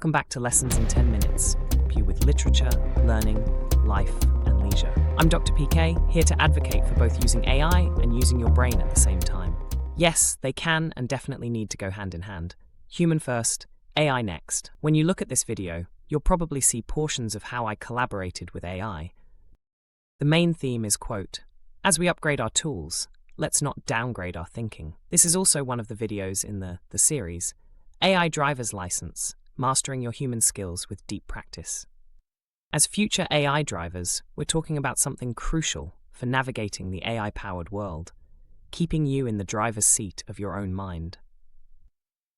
Welcome back to Lessons in 10 Minutes, help you with literature, learning, life, and leisure. I'm Dr. PK, here to advocate for both using AI and using your brain at the same time. Yes, they can and definitely need to go hand in hand. Human first, AI next. When you look at this video, you'll probably see portions of how I collaborated with AI. The main theme is, quote, "As we upgrade our tools, let's not downgrade our thinking." This is also one of the videos in the series, AI Driver's License, Mastering Your Human Skills with Deep Practice. As future AI drivers, we're talking about something crucial for navigating the AI-powered world, keeping you in the driver's seat of your own mind.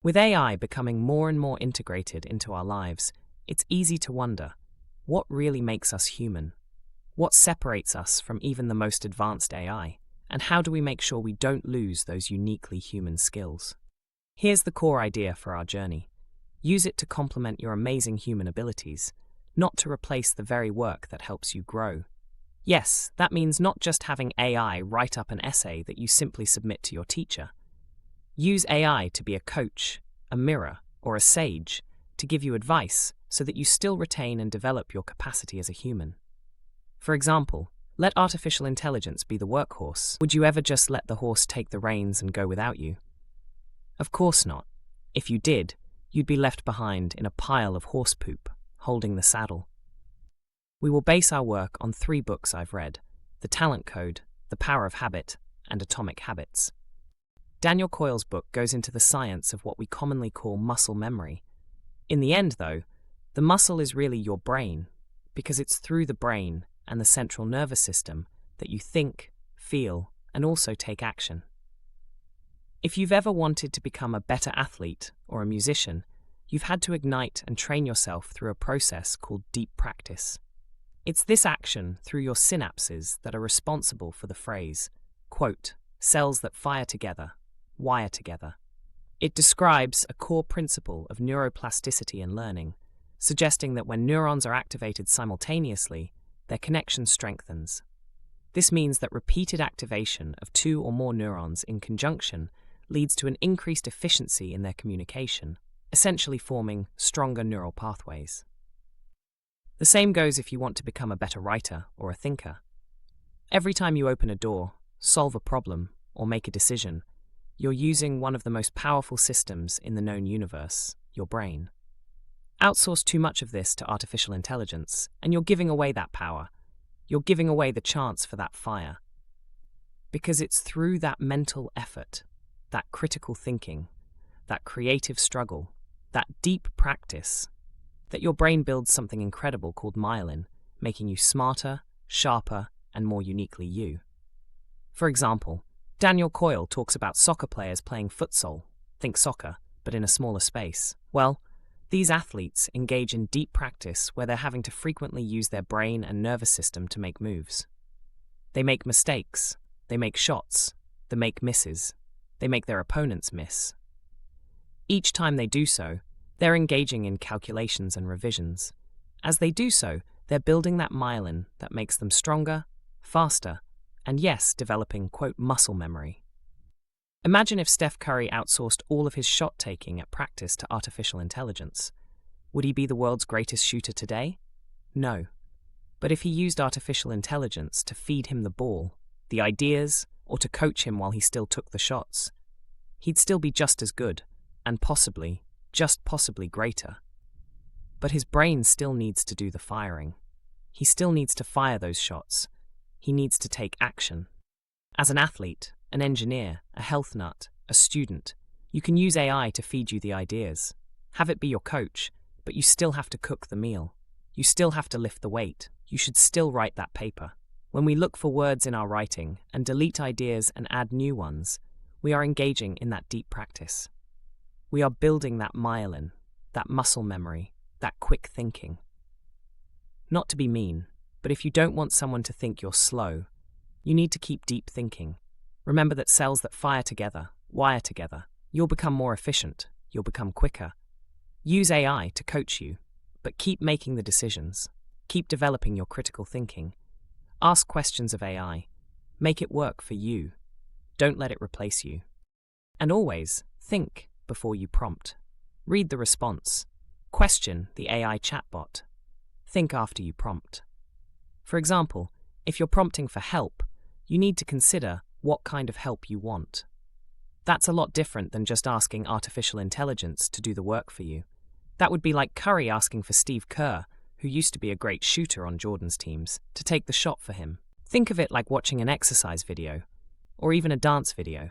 With AI becoming more and more integrated into our lives, it's easy to wonder, what really makes us human? What separates us from even the most advanced AI? And how do we make sure we don't lose those uniquely human skills? Here's the core idea for our journey. Use it to complement your amazing human abilities, not to replace the very work that helps you grow. Yes, that means not just having AI write up an essay that you simply submit to your teacher. Use AI to be a coach, a mirror, or a sage to give you advice so that you still retain and develop your capacity as a human. For example, let artificial intelligence be the workhorse. Would you ever just let the horse take the reins and go without you? Of course not. If you did, you'd be left behind in a pile of horse poop, holding the saddle. We will base our work on 3 books I've read: The Talent Code, The Power of Habit, and Atomic Habits. Daniel Coyle's book goes into the science of what we commonly call muscle memory. In the end, though, the muscle is really your brain, because it's through the brain and the central nervous system that you think, feel, and also take action. If you've ever wanted to become a better athlete or a musician, you've had to ignite and train yourself through a process called deep practice. It's this action through your synapses that are responsible for the phrase, quote, "cells that fire together, wire together." It describes a core principle of neuroplasticity and learning, suggesting that when neurons are activated simultaneously, their connection strengthens. This means that repeated activation of 2 or more neurons in conjunction leads to an increased efficiency in their communication, essentially forming stronger neural pathways. The same goes if you want to become a better writer or a thinker. Every time you open a door, solve a problem, or make a decision, you're using one of the most powerful systems in the known universe, your brain. Outsource too much of this to artificial intelligence, and you're giving away that power. You're giving away the chance for that fire. Because it's through that mental effort, that critical thinking, that creative struggle, that deep practice, that your brain builds something incredible called myelin, making you smarter, sharper, and more uniquely you. For example, Daniel Coyle talks about soccer players playing futsal, think soccer, but in a smaller space. Well, these athletes engage in deep practice where they're having to frequently use their brain and nervous system to make moves. They make mistakes, they make shots, they make misses, they make their opponents miss. Each time they do so, they're engaging in calculations and revisions. As they do so, they're building that myelin that makes them stronger, faster, and yes, developing, quote, muscle memory. Imagine if Steph Curry outsourced all of his shot-taking at practice to artificial intelligence. Would he be the world's greatest shooter today? No. But if he used artificial intelligence to feed him the ball, the ideas, or to coach him while he still took the shots, he'd still be just as good, and possibly, just possibly greater. But his brain still needs to do the firing. He still needs to fire those shots. He needs to take action. As an athlete, an engineer, a health nut, a student, you can use AI to feed you the ideas. Have it be your coach, but you still have to cook the meal. You still have to lift the weight. You should still write that paper. When we look for words in our writing and delete ideas and add new ones, we are engaging in that deep practice. We are building that myelin, that muscle memory, that quick thinking. Not to be mean, but if you don't want someone to think you're slow, you need to keep deep thinking. Remember that cells that fire together, wire together. You'll become more efficient. You'll become quicker. Use AI to coach you, but keep making the decisions. Keep developing your critical thinking. Ask questions of AI. Make it work for you. Don't let it replace you. And always think before you prompt. Read the response. Question the AI chatbot. Think after you prompt. For example, if you're prompting for help, you need to consider what kind of help you want. That's a lot different than just asking artificial intelligence to do the work for you. That would be like Curry asking for Steve Kerr, who used to be a great shooter on Jordan's teams, to take the shot for him. Think of it like watching an exercise video, or even a dance video.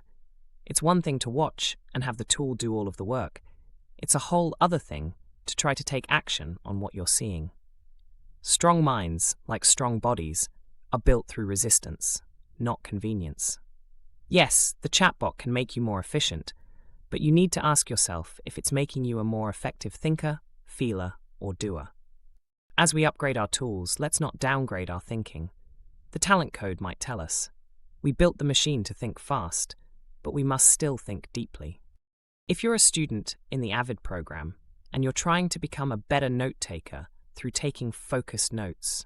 It's one thing to watch and have the tool do all of the work. It's a whole other thing to try to take action on what you're seeing. Strong minds, like strong bodies, are built through resistance, not convenience. Yes, the chatbot can make you more efficient, but you need to ask yourself if it's making you a more effective thinker, feeler, or doer. As we upgrade our tools, let's not downgrade our thinking. The talent code might tell us, we built the machine to think fast, but we must still think deeply. If you're a student in the AVID program, and you're trying to become a better note-taker through taking focused notes,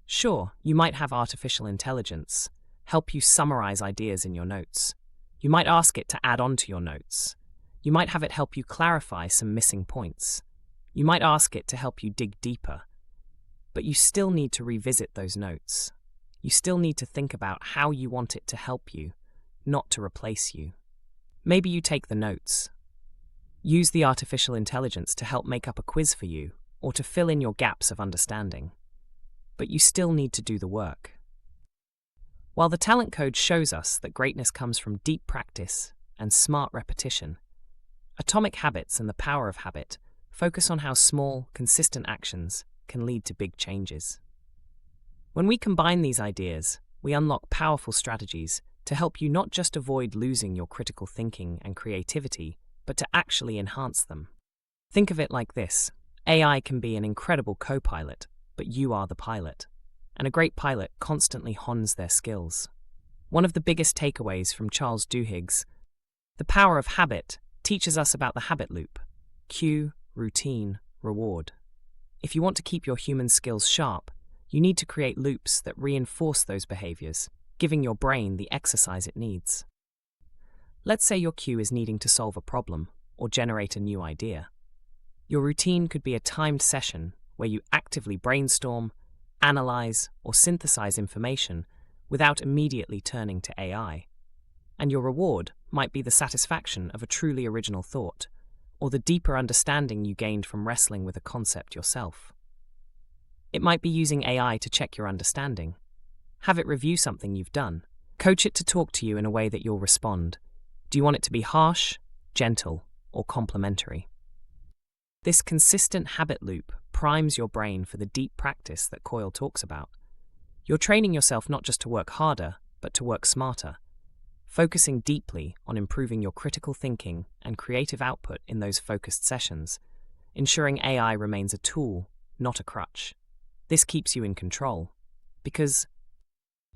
sure, you might have artificial intelligence help you summarize ideas in your notes. You might ask it to add on to your notes. You might have it help you clarify some missing points. You might ask it to help you dig deeper. But you still need to revisit those notes. You still need to think about how you want it to help you, not to replace you. Maybe you take the notes. Use the artificial intelligence to help make up a quiz for you, or to fill in your gaps of understanding. But you still need to do the work. While the talent code shows us that greatness comes from deep practice and smart repetition, Atomic Habits and the Power of Habit focus on how small, consistent actions can lead to big changes. When we combine these ideas, we unlock powerful strategies to help you not just avoid losing your critical thinking and creativity, but to actually enhance them. Think of it like this: AI can be an incredible co-pilot, but you are the pilot. And a great pilot constantly hones their skills. One of the biggest takeaways from Charles Duhigg's The Power of Habit teaches us about the habit loop: cue, routine, reward. If you want to keep your human skills sharp, you need to create loops that reinforce those behaviors, giving your brain the exercise it needs. Let's say your cue is needing to solve a problem or generate a new idea. Your routine could be a timed session where you actively brainstorm, analyze, or synthesize information without immediately turning to AI. And your reward might be the satisfaction of a truly original thought, or the deeper understanding you gained from wrestling with a concept yourself. It might be using AI to check your understanding. Have it review something you've done. Coach it to talk to you in a way that you'll respond. Do you want it to be harsh, gentle, or complimentary? This consistent habit loop primes your brain for the deep practice that Coyle talks about. You're training yourself not just to work harder, but to work smarter, focusing deeply on improving your critical thinking and creative output in those focused sessions, ensuring AI remains a tool, not a crutch. This keeps you in control, because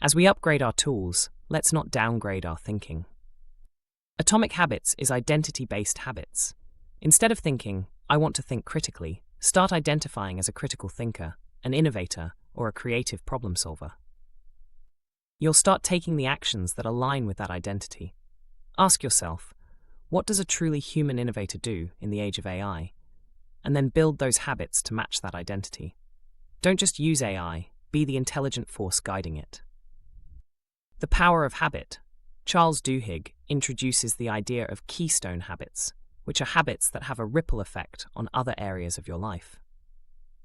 as we upgrade our tools, let's not downgrade our thinking. Atomic Habits is identity-based habits. Instead of thinking, I want to think critically, start identifying as a critical thinker, an innovator, or a creative problem solver. You'll start taking the actions that align with that identity. Ask yourself, what does a truly human innovator do in the age of AI? And then build those habits to match that identity. Don't just use AI, be the intelligent force guiding it. The Power of Habit. Charles Duhigg introduces the idea of keystone habits, which are habits that have a ripple effect on other areas of your life.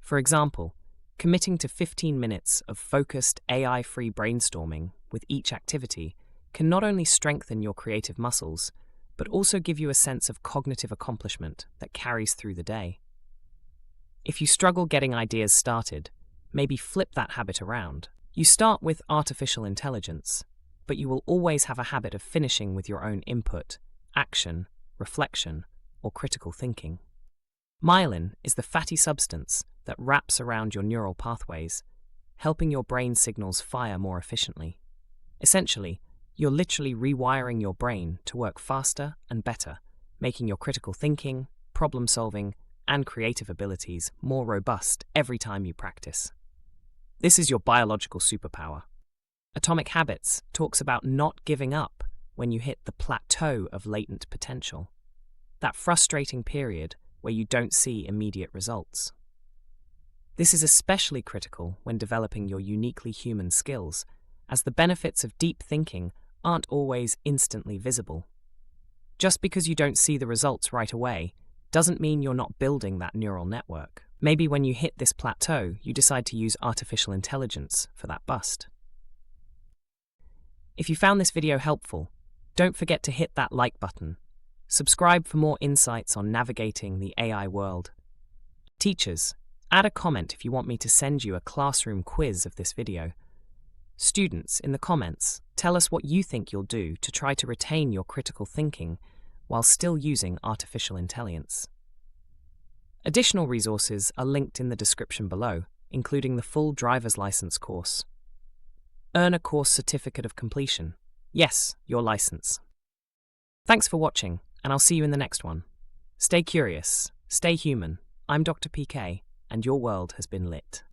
For example, committing to 15 minutes of focused, AI-free brainstorming with each activity can not only strengthen your creative muscles, but also give you a sense of cognitive accomplishment that carries through the day. If you struggle getting ideas started, maybe flip that habit around. You start with artificial intelligence, but you will always have a habit of finishing with your own input, action, reflection, or critical thinking. Myelin is the fatty substance that wraps around your neural pathways, helping your brain signals fire more efficiently. Essentially, you're literally rewiring your brain to work faster and better, making your critical thinking, problem-solving, and creative abilities more robust every time you practice. This is your biological superpower. Atomic Habits talks about not giving up when you hit the plateau of latent potential. That frustrating period where you don't see immediate results. This is especially critical when developing your uniquely human skills, as the benefits of deep thinking aren't always instantly visible. Just because you don't see the results right away doesn't mean you're not building that neural network. Maybe when you hit this plateau, you decide to use artificial intelligence for that bust. If you found this video helpful, don't forget to hit that like button. Subscribe for more insights on navigating the AI world. Teachers, add a comment if you want me to send you a classroom quiz of this video. Students, in the comments, tell us what you think you'll do to try to retain your critical thinking while still using artificial intelligence. Additional resources are linked in the description below, including the full driver's license course. Earn a course certificate of completion. Yes, your license. Thanks for watching, and I'll see you in the next one. Stay curious, stay human. I'm Dr. PK, and your world has been lit.